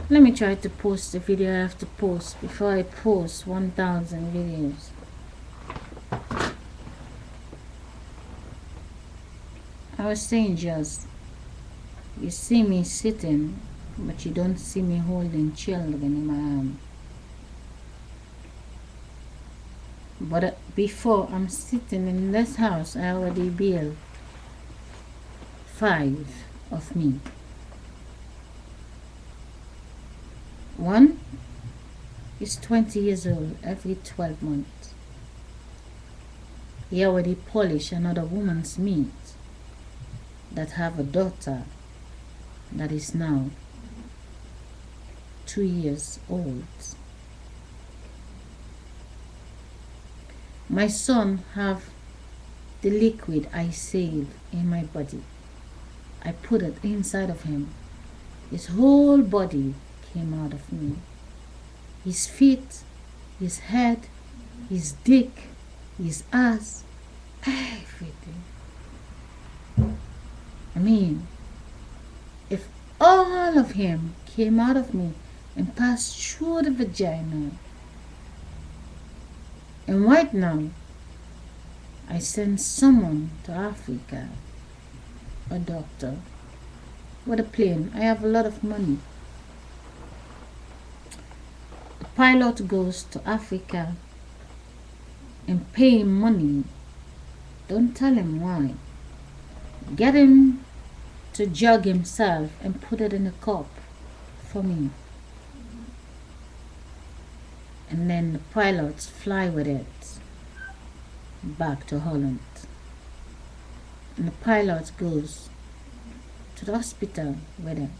Let me try to post the video I have to post before I post 1,000 videos. I was saying, just you see me sitting, but you don't see me holding children in my arm. But before I'm sitting in this house, I already built 5 of me. One is 20 years old every 12 months. He already polished another woman's meat that have a daughter that is now 2 years old. My son have the liquid I save in my body. I put it inside of him. His whole body came out of me. His feet, his head, his dick, his ass, everything. I mean, if all of him came out of me and passed through the vagina, and right now, I send someone to Africa, a doctor, with a plane. I have a lot of money. The pilot goes to Africa and pay him money. Don't tell him why. Get him to jug himself and put it in a cup for me. And then the pilots fly with it back to Holland. And the pilot goes to the hospital with it.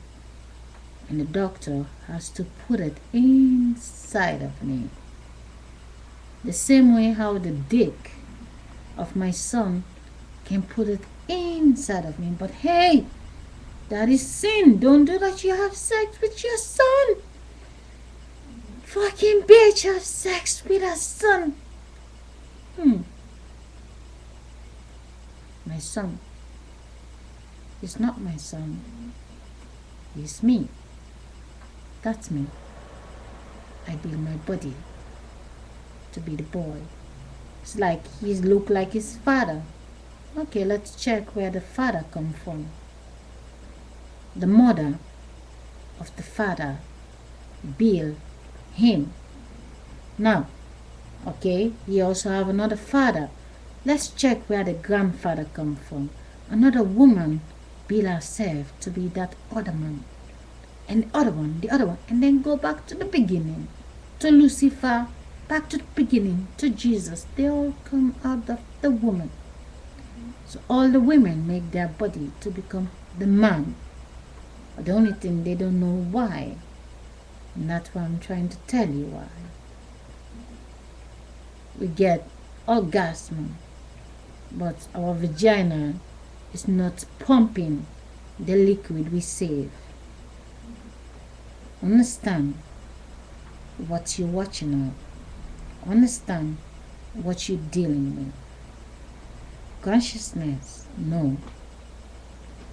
And the doctor has to put it inside of me. The same way how the dick of my son can put it inside of me. But hey, that is sin. Don't do that. You have sex with your son. Fucking bitch, have sex with her son. My son is not my son. He's me. That's me. I build my body to be the boy. It's like he look like his father. Okay, let's check where the father come from. The mother of the father build him. Now, okay, he also have another father. Let's check where the grandfather come from. Another woman build herself to be that other man. And the other one, and then go back to the beginning. To Lucifer, back to the beginning, to Jesus. They all come out of the woman. So all the women make their body to become the man. But the only thing they don't know why. And that's why I'm trying to tell you why. We get orgasm, but our vagina is not pumping the liquid we save. Understand what you're watching now. Understand what you're dealing with. Consciousness, no.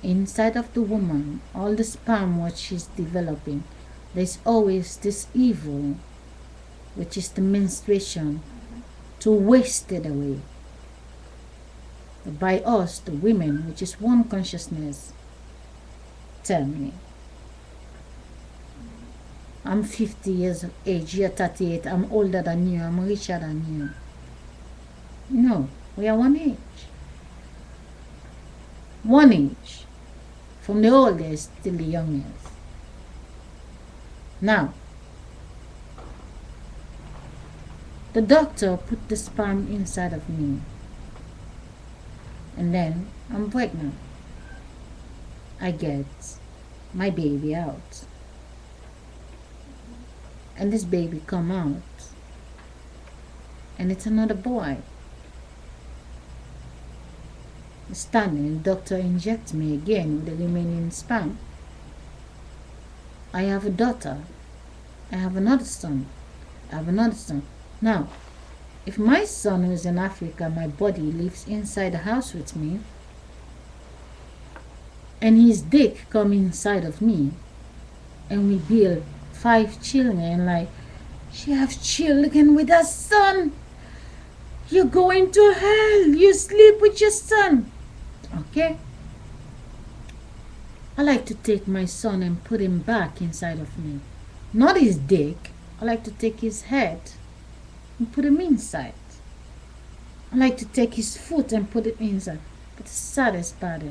Inside of the woman, all the sperm what she's developing, there's always this evil, which is the menstruation, to waste it away. By us, the women, which is one consciousness, tell me. I'm 50 years of age, you're 38, I'm older than you, I'm richer than you. No, we are one age. One age. From the oldest till the youngest. Now, the doctor put the sperm inside of me. And then I'm pregnant. I get my baby out. And this baby come out. And it's another boy. Standing, the doctor injects me again with the remaining sperm. I have a daughter. I have another son. I have another son. Now, if my son who's in Africa, my body lives inside the house with me, and his dick come inside of me, and we build 5 children. Like, she have children with her son. You're going to hell. You sleep with your son. Okay? I like to take my son and put him back inside of me. Not his dick. I like to take his head and put him inside. I like to take his foot and put it inside. But the saddest part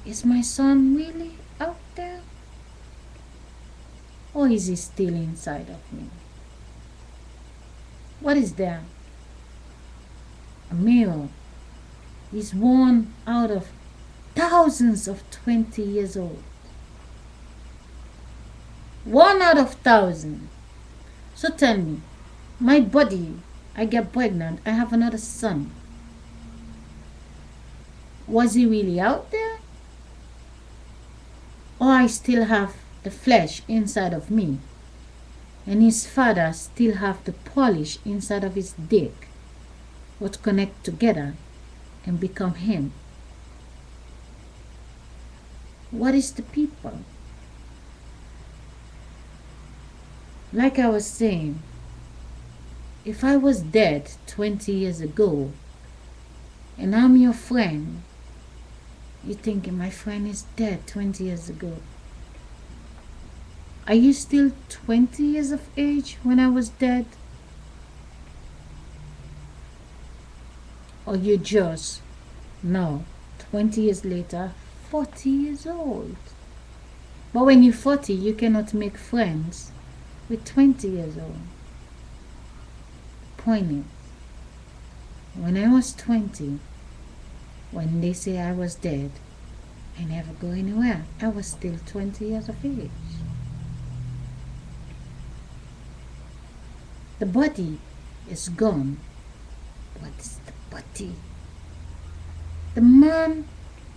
is my son really out there? Or is he still inside of me? What is there? A mirror is one out of thousands of 20 years old. 1 out of 1,000. So tell me, my body, I get pregnant, I have another son. Was he really out there? Or I still have the flesh inside of me, and his father still have the polish inside of his dick, what connect together and become him? What is the people? Like I was saying, if I was dead 20 years ago and I'm your friend, you're thinking my friend is dead 20 years ago. Are you still 20 years of age when I was dead? Or you just, no, 20 years later, 40 years old? But when you're 40, you cannot make friends with 20 years old. The point is, when I was 20, when they say I was dead, I never go anywhere. I was still 20 years of age. The body is gone. What is the body? The man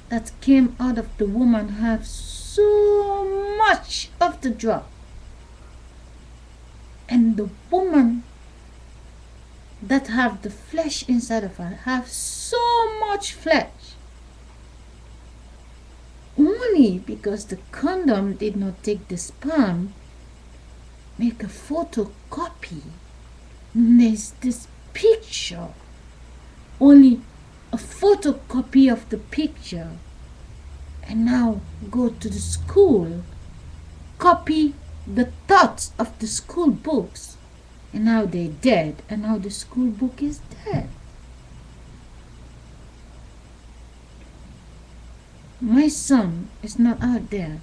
that came out of the woman have so much of the drug. And the woman that have the flesh inside of her have so much flesh. Only because the condom did not take the sperm, make a photocopy. And there's this picture. Only a photocopy of the picture. And now go to the school, copy the thoughts of the school books, and now they're dead, and now the school book is dead. My son is not out there.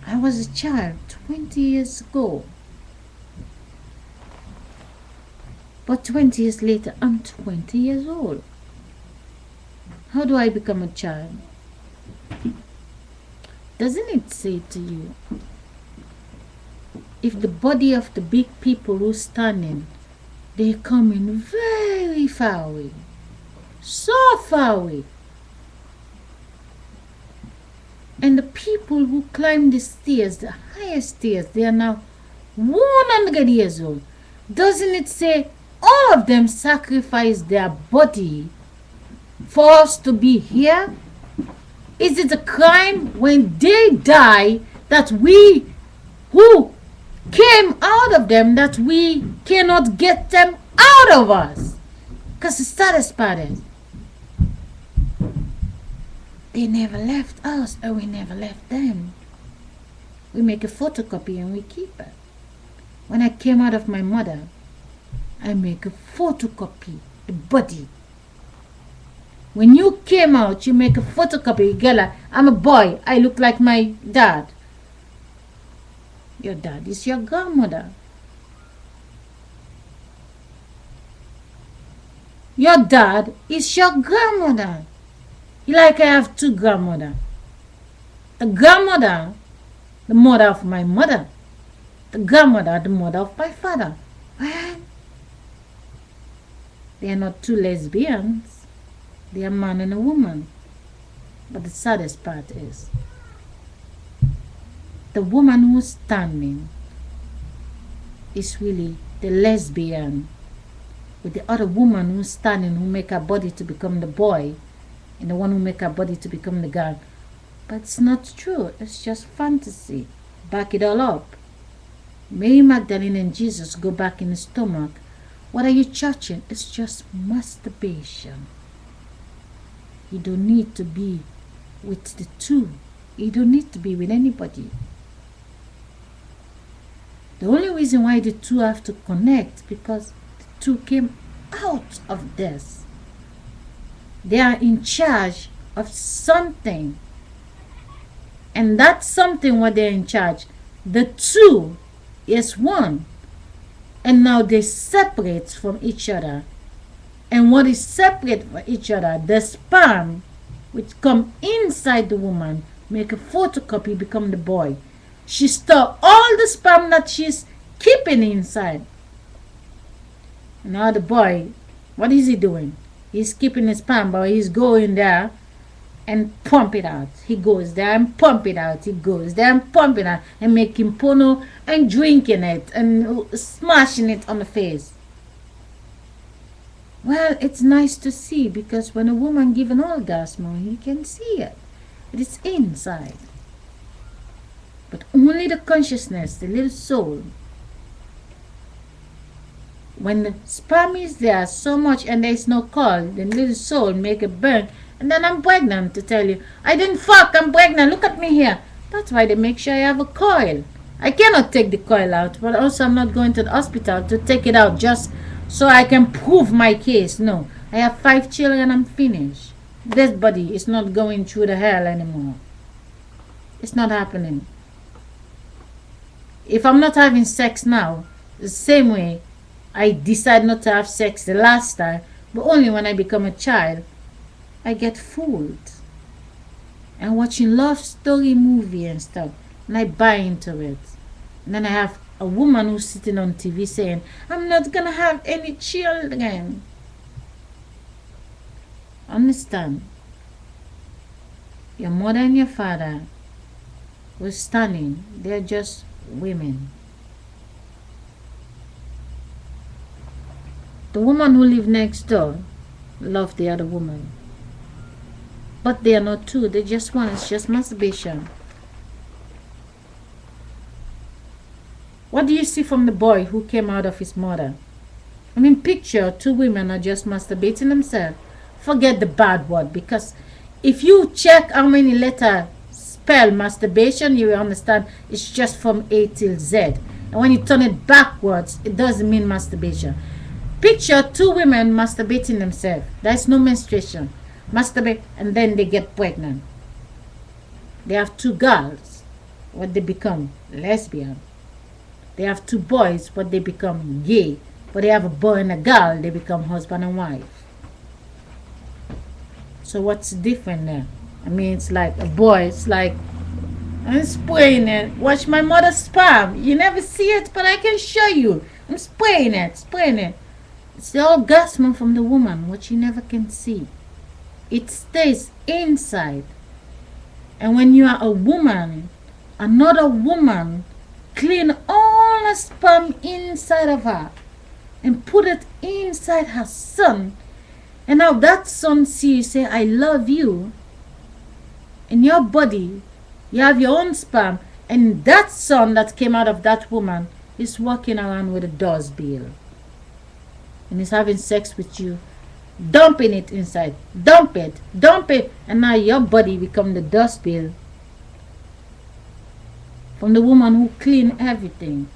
I was a child 20 years ago, but 20 years later I'm 20 years old. How do I become a child? Doesn't it say to you, if the body of the big people who's standing, they're coming very far away, so far away. And the people who climb the stairs, the highest stairs, they are now 100 years old. Doesn't it say all of them sacrifice their body for us to be here? Is it a crime when they die that we who came out of them, that we cannot get them out of us? Because the saddest part is, they never left us and we never left them. We make a photocopy and we keep it. When I came out of my mother, I make a photocopy, the body. When you came out, you make a photocopy. You get like, I'm a boy, I look like my dad. Your dad is your grandmother. Your dad is your grandmother. Like I have 2 grandmothers. The grandmother, the mother of my mother. The grandmother, the mother of my father. Well, they are not 2 lesbians. They are a man and a woman. But the saddest part is, the woman who's standing is really the lesbian, with the other woman who's standing, who make her body to become the boy, and the one who make her body to become the girl. But it's not true. It's just fantasy. Back it all up. Mary Magdalene and Jesus go back in the stomach. What are you judging? It's just masturbation. You don't need to be with the two. You don't need to be with anybody. The only reason why the two have to connect, because the two came out of this. They are in charge of something. And that something what they're in charge, the two is one. And now they separate from each other. And what is separate from each other, the sperm which come inside the woman, make a photocopy, become the boy. She store all the sperm that she's keeping inside. Now the boy, what is he doing? He's keeping his sperm, but he's going there and pump it out. He goes there and pump it out. He goes there and pump it out and making porno and drinking it and smashing it on the face. Well, it's nice to see, because when a woman gives an orgasm, you can see it. It is inside. But only the consciousness, the little soul. When the sperm is there so much and there is no call, the little soul make a burn. And then I'm pregnant, to tell you. I didn't fuck, I'm pregnant, look at me here. That's why they make sure I have a coil. I cannot take the coil out, but also I'm not going to the hospital to take it out just so I can prove my case. No, I have 5 children, I'm finished. This body is not going through the hell anymore. It's not happening. If I'm not having sex now, the same way I decide not to have sex the last time, but only when I become a child, I get fooled. And watching love story movie and stuff, and I buy into it. And then I have a woman who's sitting on TV saying, I'm not gonna have any children. Understand? Your mother and your father were standing. They're just women. The woman who lived next door loved the other woman. But they are not two. They just one. It's just masturbation. What do you see from the boy who came out of his mother? I mean, picture 2 women are just masturbating themselves. Forget the bad word, because if you check how many letters spell masturbation, you will understand it's just from A till Z. And when you turn it backwards, it doesn't mean masturbation. Picture 2 women masturbating themselves. There's no menstruation. Masturbate, and then they get pregnant. They have 2 girls. What they become? Lesbian. They have 2 boys. What they become? Gay. But they have a boy and a girl. They become husband and wife. So what's different there? I mean, it's like a boy. It's like, I'm spraying it. Watch my mother's sperm. You never see it, but I can show you. I'm spraying it. Spraying it. It's the orgasm from the woman, what you never can see. It stays inside. And when you are a woman, another woman clean all the sperm inside of her and put it inside her son. And now that son sees you say, I love you. In your body, you have your own sperm. And that son that came out of that woman is walking around with a dustbill. And he's having sex with you, dumping it inside. Dump it. And now your body become the dustbill from the woman who cleaned everything.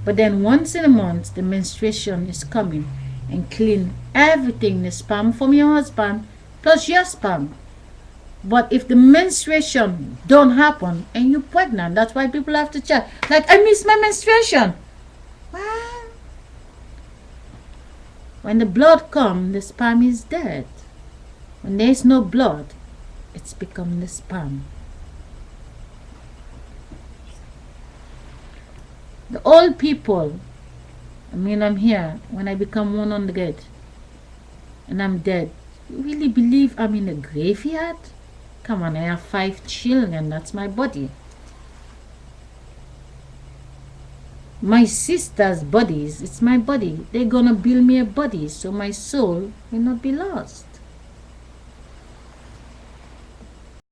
But then once in a month, the menstruation is coming and clean everything, the sperm from your husband plus your sperm. But if the menstruation don't happen and you're pregnant, that's why people have to check. Like, I miss my menstruation. Well, when the blood comes, the sperm is dead. When there is no blood, it's become the sperm. The old people, I mean, I'm here. When I become 100 and I'm dead, you really believe I'm in a graveyard? Come on, I have 5 children. That's my body. My sister's bodies, it's my body. They're gonna build me a body, so my soul will not be lost.